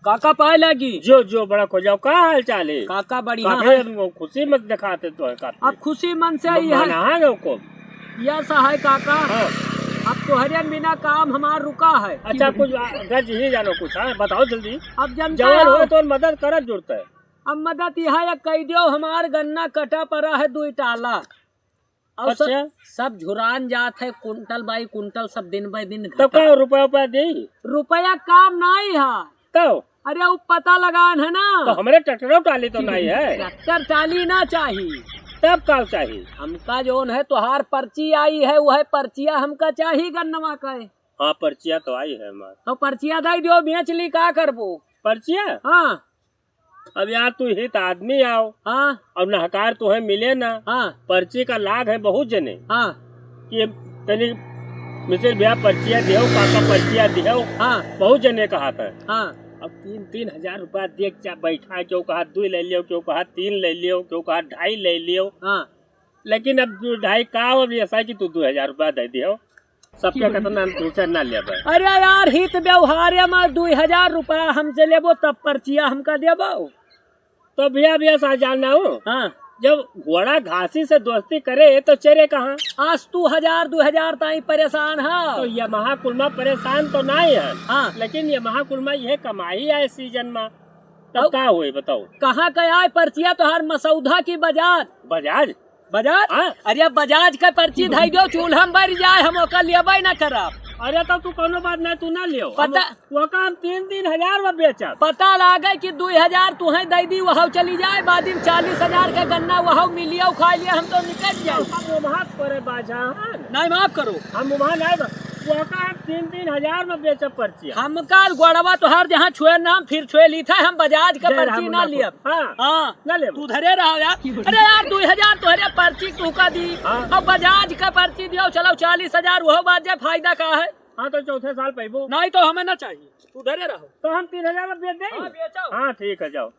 काका पाए लगी जो जो बड़ा खो जाओ, का हाल चाल है काका बढ़िया है। काका? खुशी मत दिखाते तो है काफी। अब खुशी मन से यह को है काका। हाँ। अब तोहरे बिना काम हमार रुका है। अच्छा कुछ घर ही जानो कुछ है, बताओ जल्दी। अब जनता जवान हो तो मदद करत जुड़ता है। अब मदद यह है कह दियो हमार गन्ना कटा पड़ा है 2 टाला और अच्छा? सब झुरान जात है कुंटल बाई कुंटल सब दिन बाई दिन। तो क्या रुपया दे? रुपया काम नहीं है तो अरे वो पता लगान है ना। तो हमारे ट्रैक्टर टाली तो नहीं है। ट्रैक्टर टाली ना चाहिए तब का चाहिए हमका जोन है तोहार पर्ची आई है वह पर्चिया हमका चाहिए गन्नवा का। हाँ पर्चिया तो आई है हमारे। तो पर्चिया दे दियो बेच ली का करबो पर्चिया। हाँ अब यार तू हित आदमी आओ। हाँ अब नहकार तो है मिले ना। हाँ पर्ची का लाभ है बहुत जने हाँ कि तनी मिसिर भैया पर्चिया दियो, काका पर्चिया दियो। हाँ बहुत जने कहा था। हाँ अब 3,000 रुपया देख चा बैठा, क्यों कहा 2 ले लियो, क्यों कहा 3 ले लियो, क्यों कहा 2.5 ले लियो। हाँ लेकिन अब 2.5 का अब ऐसा है कि तू 2,000 रुपया दे दियो, सबके कितना दूसरा ना ले। अरे यार हित व्यवहार में 2,000 रुपया हमसे लेबो तब पर्चिया हमका देबो। तो भैया सा जानना हूँ, हाँ जब घोड़ा घासी से दोस्ती करे तो चरे कहाँ? आज तू 1,000-2,000 ताई परेशान है। तो ये महाकुलमा परेशान तो नहीं है। हाँ लेकिन ये महाकुलमा यह कमाई है सीजन में, तब क्या हुई बताओ? कहाँ का आए पर्चिया तोहार मसौदा की बजाज बजाज? बजाज हाँ? अरे बजाज का पर्ची धई दो चूल्हा में बढ़ जाए हम ओकर लेबे न करब। अरे तो तू कोनो बात नहीं, तू ना लियो। पता वो काम 3,000 में बेचा। पता लागे कि 2,000 तुहे दे दी वहाँ चली जाए बाद में 40,000 का गन्ना वहाँ मिलियो खा लिया हम तो निकल जाए। हम वहाँ करे बाजा नहीं माफ करो हम वहाँ नहीं, वो काम 3,000 में बेचा पर्ची। हम काल गोड़वा तोहार जहाँ छुए नाम फिर छुए ली था हम बजाज का पर्ची ना लिया। हाँ हाँ ना ले तू धरे रहो यार। अरे यार 2,000 तोहरे पर्ची तू का दी और बजाज का पर्ची दियो चलो 40,000 वह बात जाए फायदा का है। हाँ तो चौथे साल पैबो नहीं तो हमें ना चाहिए तू धरे रहो। तो हम 3,000 में बेच दें। हाँ बेचो। हाँ ठीक है जाओ।